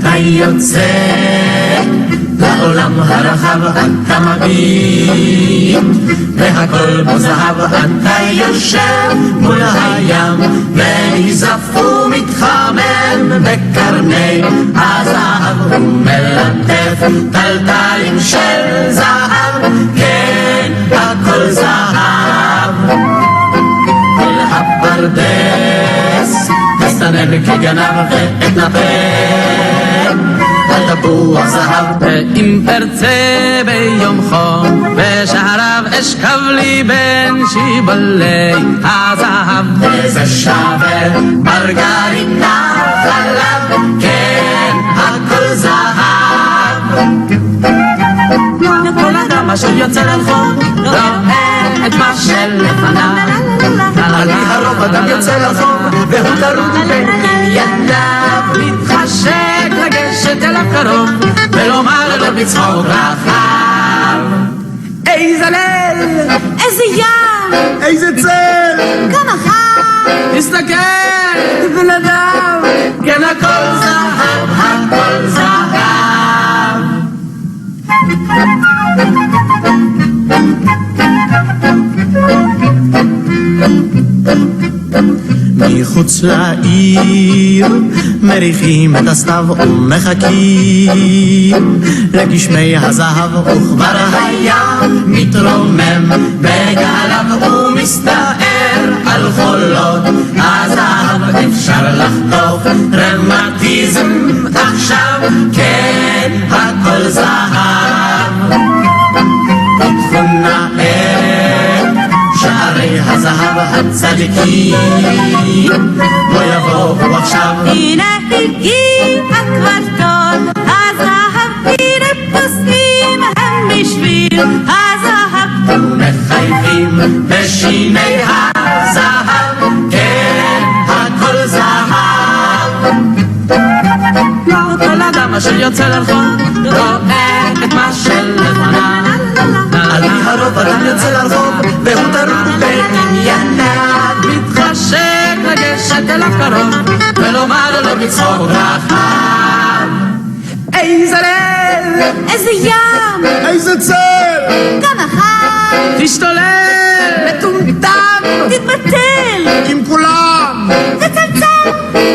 אתה יוצא לעולם הרחב, אתה מביט והכל בו זהב, אתה יושב מול הים ונזף ומתחמם בקרני הזהב, ומלטף טלטלים של זהב, כן הכל זהב. כל הפרדס תסתנן כגנב ואתנפל על תפוח זהב. ואם תרצה ביום חום בשעריו אשכב לי בין שיבולי הזהב, וזה שווה מרגרינה חלב, כן הכל זהב. כל אדם אשר יוצא לרחוב רואה את מה שלפניו. על פי הרוב אדם יוצא לרחוב והוא טרוד בין ענייניו, מתחשק לגשת אליו קרוב ולומר לו בצחוק רחב, איזה ליל, איזה ים, איזה צל, כמה חם, תסתכל בן אדם, כן הכל זהב, הכל זהב. מחוץ לעיר מריחים את הסתיו ומחכים לגשמי הזהב, וכבר הים מתרומם בגליו ומסתער על חולות הזהב. אפשר לחטוף רמטיזם עכשיו, כן הכל זהב. פתחו נאה שערי הזהב הצדיקים, לא יבואו עכשיו. הנה הגיע כבר תור הזהב, הנה פוסעים הם בשביל הזהב, ומחייכים בשיני הזהב, כן הכל זהב. כל אדם אשר יוצא לרחוב רואה את מה שלפניו. על פי הרוב אדם יוצא לרחוב והוא טרוד בענייניו, מתחשק לגשת אליו קרוב ולומר לו בצחוק רחב, איזה ליל, איזה ים, איזה צל, כמה חם, תשתולל, מטומטם, תתבטל, עם כולם, תצלצל,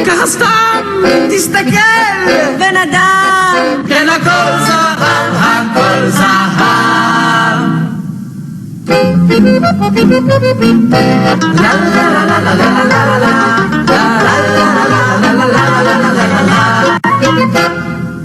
ככה סתם, תסתכל, בן אדם, כן הכל זהב, הכל זהב. לה לה לה לה לה לה לה